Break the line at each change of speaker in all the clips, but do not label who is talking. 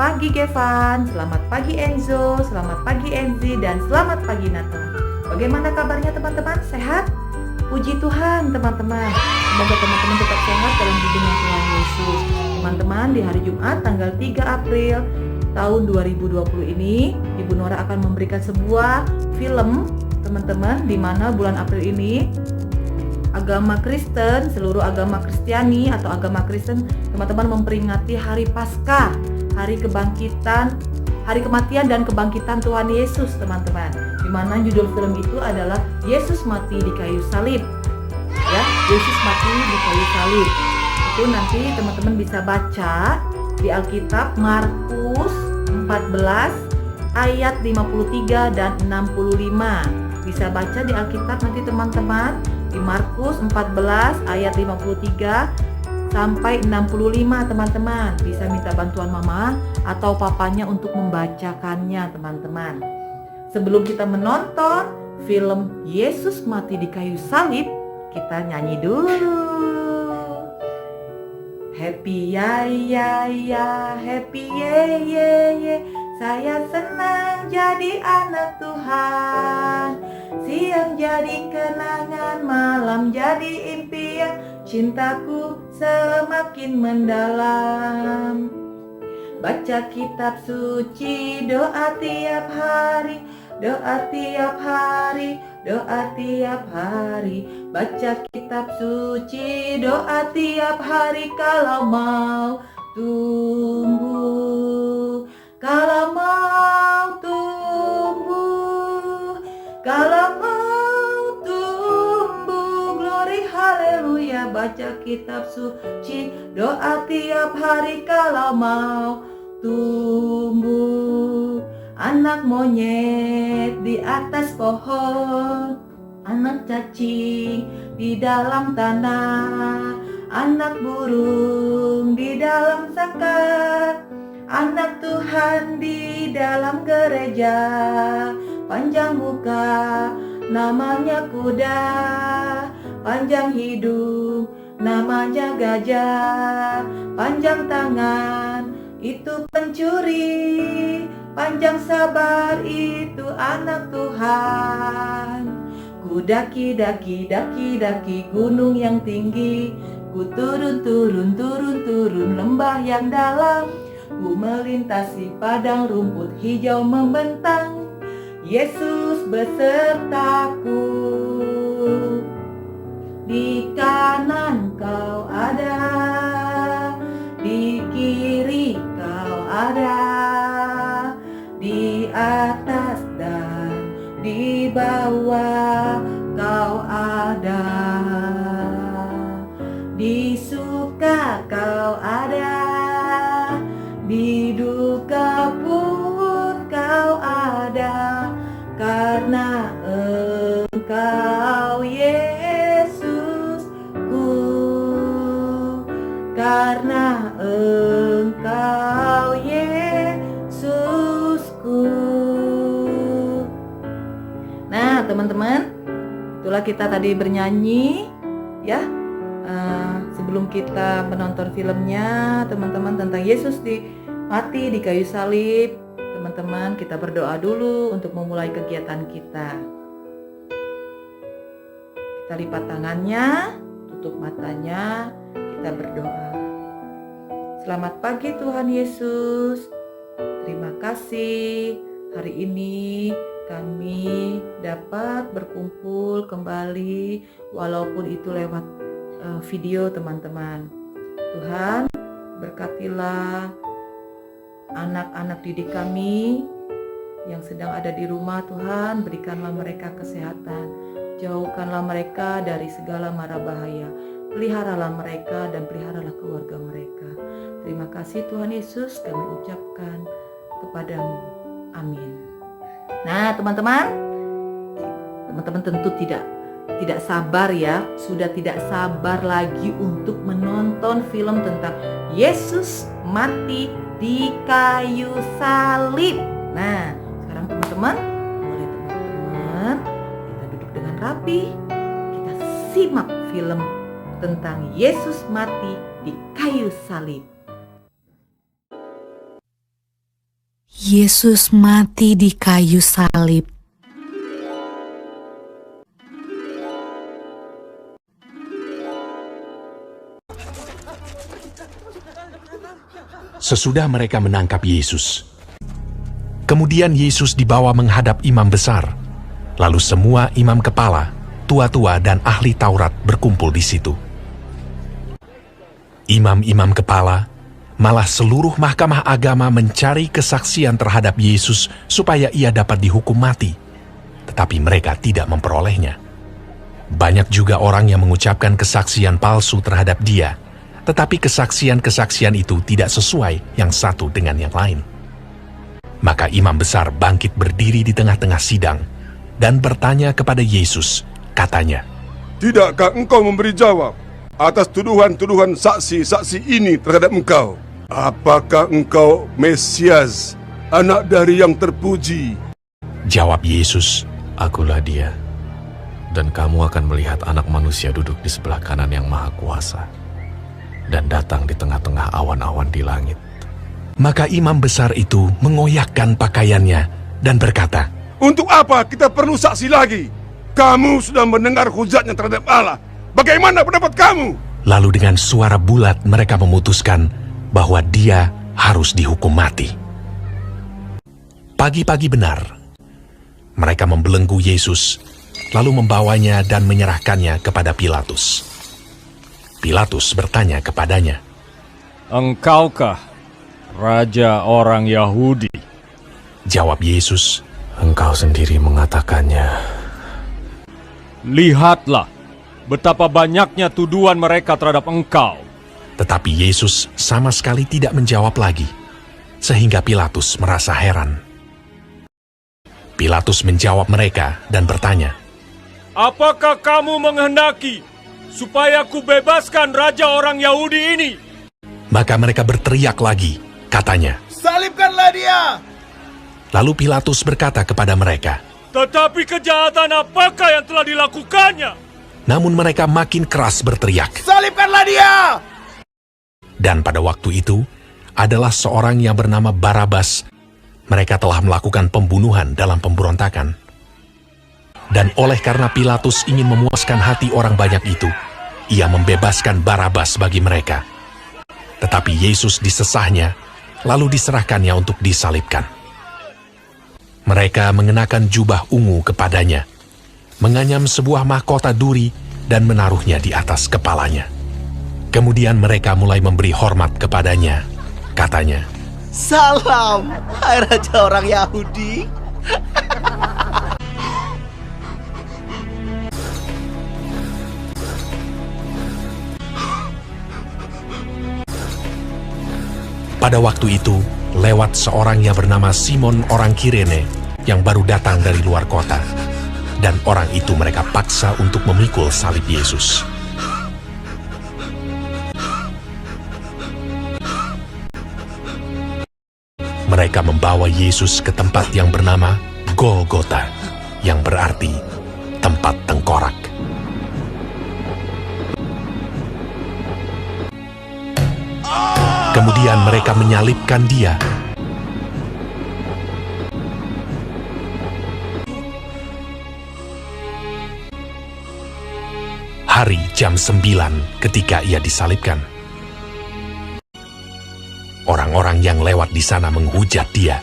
pagi Gevan, selamat pagi Enzo, selamat pagi Enzi, dan selamat pagi Nathan. Bagaimana kabarnya teman-teman? Sehat? Puji Tuhan teman-teman. Semoga teman-teman tetap sehat dalam bimbingan Tuhan Yesus. Teman-teman, di hari Jumat tanggal 3 April tahun 2020 ini, Ibu Nora akan memberikan sebuah film teman-teman, di mana bulan April ini agama Kristen, seluruh agama Kristiani atau agama Kristen, teman-teman memperingati hari Paskah, hari kebangkitan, hari kematian dan kebangkitan Tuhan Yesus, teman-teman. Di mana judul film itu adalah Yesus mati di kayu salib. Ya, Yesus mati di kayu salib. Itu nanti teman-teman bisa baca di Alkitab Markus 14 ayat 53 dan 65. Bisa baca di Alkitab nanti teman-teman di Markus 14 ayat 53 sampai 65 teman-teman. Bisa minta bantuan mama atau papanya untuk membacakannya teman-teman. Sebelum kita menonton film Yesus mati di kayu salib, kita nyanyi dulu. Happy ya ya ya, happy ye ye ye. Saya senang jadi anak Tuhan. Siang jadi kenangan, malam jadi impian. Cintaku semakin mendalam. Baca kitab suci, doa tiap hari, doa tiap hari, doa tiap hari. Baca kitab suci, doa tiap hari kalau mau tumbuh. Kalau mau tumbuh, kalau mau tumbuh, glory haleluya. Baca kitab suci, doa tiap hari kalau mau tumbuh. Anak monyet di atas pohon, anak cacing di dalam tanah, anak burung di dalam sangkar, anak Tuhan di dalam gereja. Panjang muka namanya kuda, panjang hidung namanya gajah, panjang tangan itu pencuri, panjang sabar itu anak Tuhan. Ku daki daki daki daki gunung yang tinggi, ku turun turun turun turun lembah yang dalam. Ku melintasi padang rumput hijau membentang, Yesus besertaku. Di kanan kau ada, di kiri kau ada, di atas dan di bawah kau ada, di suka kau ada, di duka pun kau ada, karena Engkau Yesusku, karena Engkau Yesusku. Nah teman-teman, itulah kita tadi bernyanyi ya. Sebelum kita menonton filmnya teman-teman tentang Yesus mati di kayu salib, teman-teman kita berdoa dulu untuk memulai kegiatan kita. Kita lipat tangannya, tutup matanya, kita berdoa. Selamat pagi Tuhan Yesus. Terima kasih hari ini kami dapat berkumpul kembali walaupun itu lewat video teman-teman. Tuhan berkatilah anak-anak didik kami yang sedang ada di rumah. Tuhan berikanlah mereka kesehatan, jauhkanlah mereka dari segala mara bahaya, peliharalah mereka dan peliharalah keluarga mereka. Terima kasih Tuhan Yesus kami ucapkan kepadamu, amin. Nah teman-teman tentu tidak sabar ya, sudah tidak sabar lagi untuk menonton film tentang Yesus mati di kayu salib. Nah, sekarang teman-teman, kita duduk dengan rapi, kita simak film tentang Yesus mati di kayu salib.
Yesus mati di kayu salib.
Sesudah mereka menangkap Yesus, kemudian Yesus dibawa menghadap imam besar. Lalu semua imam kepala, tua-tua dan ahli Taurat berkumpul di situ. Imam-imam kepala, malah seluruh mahkamah agama mencari kesaksian terhadap Yesus supaya ia dapat dihukum mati. Tetapi mereka tidak memperolehnya. Banyak juga orang yang mengucapkan kesaksian palsu terhadap dia, tetapi kesaksian-kesaksian itu tidak sesuai yang satu dengan yang lain. Maka imam besar bangkit berdiri di tengah-tengah sidang dan bertanya kepada Yesus, katanya,
"Tidakkah engkau memberi jawab atas tuduhan-tuduhan saksi-saksi ini terhadap engkau? Apakah engkau Mesias, anak dari yang terpuji?"
Jawab Yesus,
"Akulah dia, dan kamu akan melihat Anak Manusia duduk di sebelah kanan yang Maha Kuasa, dan datang di tengah-tengah awan-awan di langit."
Maka imam besar itu mengoyakkan pakaiannya dan berkata,
"Untuk apa kita perlu saksi lagi? Kamu sudah mendengar hujatnya terhadap Allah. Bagaimana pendapat kamu?"
Lalu dengan suara bulat mereka memutuskan bahwa dia harus dihukum mati. Pagi-pagi benar, mereka membelenggu Yesus, lalu membawanya dan menyerahkannya kepada Pilatus. Pilatus bertanya kepadanya,
"Engkaukah Raja orang Yahudi?"
Jawab Yesus,
"Engkau sendiri mengatakannya."
"Lihatlah betapa banyaknya tuduhan mereka terhadap engkau."
Tetapi Yesus sama sekali tidak menjawab lagi, sehingga Pilatus merasa heran. Pilatus menjawab mereka dan bertanya,
"Apakah kamu menghendaki supaya ku bebaskan Raja orang Yahudi ini?"
Maka mereka berteriak lagi, katanya,
"Salibkanlah dia!"
Lalu Pilatus berkata kepada mereka,
"Tetapi kejahatan apakah yang telah dilakukannya?"
namun mereka makin keras berteriak.
"Salibkanlah dia!"
Dan pada waktu itu, adalah seorang yang bernama Barabas. Mereka telah melakukan pembunuhan dalam pemberontakan. Dan oleh karena Pilatus ingin memuaskan hati orang banyak itu, ia membebaskan Barabas bagi mereka. Tetapi Yesus disesahnya, lalu diserahkannya untuk disalibkan. Mereka mengenakan jubah ungu kepadanya, menganyam sebuah mahkota duri dan menaruhnya di atas kepalanya. Kemudian mereka mulai memberi hormat kepadanya. Katanya,
"Salam, hai Raja orang Yahudi."
pada waktu itu, lewat seorang yang bernama Simon orang Kirene yang baru datang dari luar kota. Dan orang itu mereka paksa untuk memikul salib Yesus. Mereka membawa Yesus ke tempat yang bernama Golgota, yang berarti tempat tengkorak. Kemudian mereka menyalibkan dia. Hari jam 9 ketika ia disalibkan. Orang-orang yang lewat di sana menghujat dia,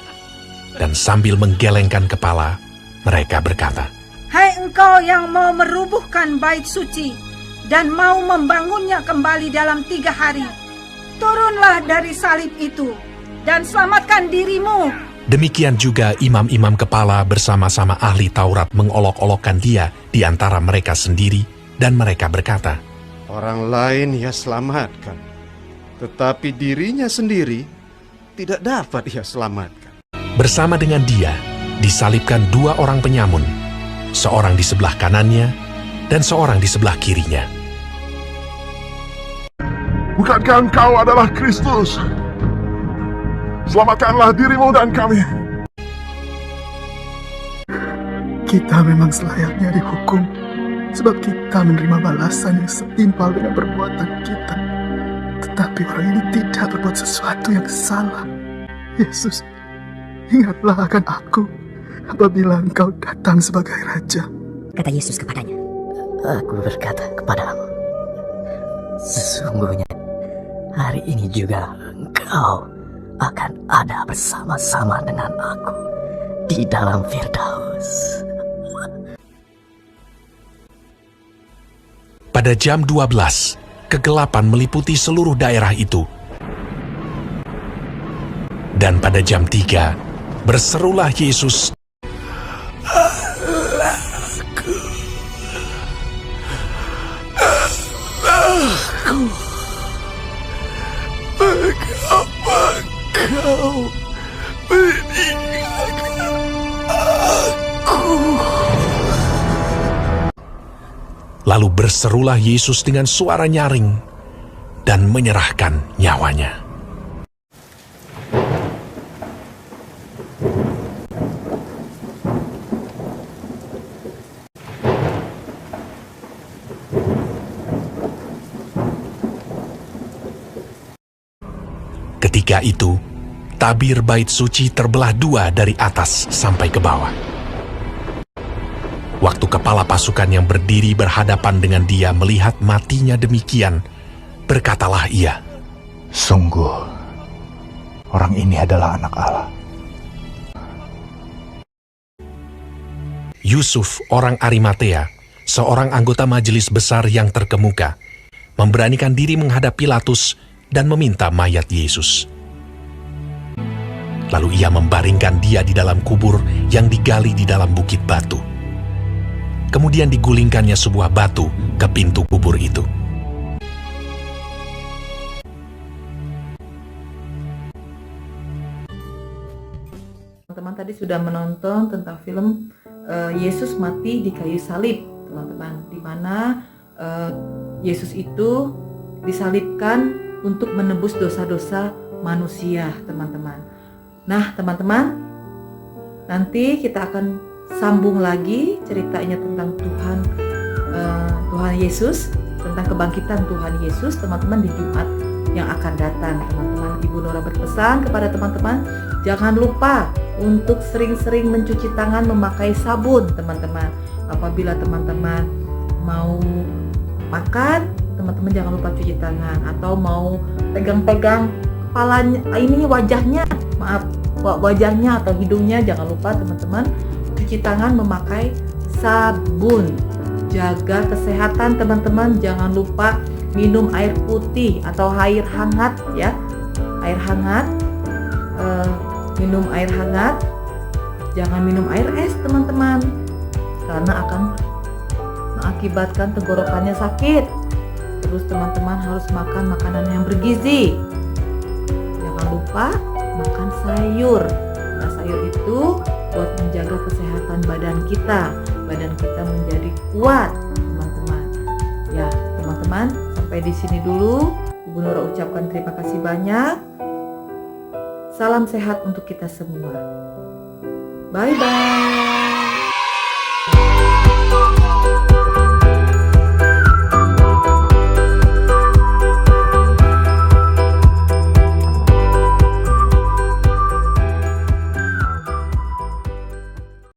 dan sambil menggelengkan kepala, mereka berkata,
"Hai engkau yang mau merubuhkan bait suci dan mau membangunnya kembali dalam 3 hari, turunlah dari salib itu dan selamatkan dirimu."
Demikian juga imam-imam kepala bersama-sama ahli Taurat mengolok-olokkan dia di antara mereka sendiri, dan mereka berkata,
"Orang lain ia selamatkan, tetapi dirinya sendiri tidak dapat ia selamatkan."
Bersama dengan dia disalibkan 2 orang penyamun, seorang di sebelah kanannya dan seorang di sebelah kirinya.
"Bukankah engkau adalah Kristus? Selamatkanlah dirimu dan kami."
Kita memang selayaknya dihukum, sebab kita menerima balasan yang setimpal dengan perbuatan kita. Tetapi orang ini tidak berbuat sesuatu yang salah. Yesus, ingatlah akan aku apabila engkau datang sebagai Raja.
Kata Yesus kepadanya, Aku berkata kepadamu, sesungguhnya hari ini juga engkau akan ada bersama-sama dengan aku di dalam Firdaus.
Pada jam 12, kegelapan meliputi seluruh daerah itu. Dan pada jam 3, berserulah Yesus,
Mengapa kau meninggalkan aku?
Lalu berserulah Yesus dengan suara nyaring dan menyerahkan nyawanya. Ketika itu, tabir bait suci terbelah dua dari atas sampai ke bawah. Waktu kepala pasukan yang berdiri berhadapan dengan dia melihat matinya demikian, berkatalah ia,
Sungguh, orang ini adalah anak Allah.
Yusuf, orang Arimatea, seorang anggota majelis besar yang terkemuka, memberanikan diri menghadap Pilatus dan meminta mayat Yesus. Lalu ia membaringkan dia di dalam kubur yang digali di dalam bukit batu. Kemudian digulingkannya sebuah batu ke pintu kubur itu.
Teman-teman tadi sudah menonton tentang film Yesus mati di kayu salib, teman-teman, di mana Yesus itu disalibkan untuk menebus dosa-dosa manusia, teman-teman. Nah, teman-teman, nanti kita akan sambung lagi ceritanya tentang Tuhan Yesus, tentang kebangkitan Tuhan Yesus, teman-teman, di Jumat yang akan datang, teman-teman. Ibu Nora berpesan kepada teman-teman, jangan lupa untuk sering-sering mencuci tangan memakai sabun, teman-teman. Apabila teman-teman mau makan, teman-teman jangan lupa cuci tangan, atau mau pegang-pegang kepalanya, wajahnya atau hidungnya, jangan lupa teman-teman cuci tangan memakai sabun. Jaga kesehatan, teman-teman, jangan lupa minum air putih atau air hangat ya, air hangat, minum air hangat, jangan minum air es, teman-teman, karena akan mengakibatkan tenggorokannya sakit. Terus teman-teman harus makan makanan yang bergizi. Jangan lupa makan sayur. Nah, sayur itu buat menjaga kesehatan badan kita menjadi kuat, teman-teman. Ya, teman-teman, sampai di sini dulu. Ibu Nora ucapkan terima kasih banyak. Salam sehat untuk kita semua. Bye-bye.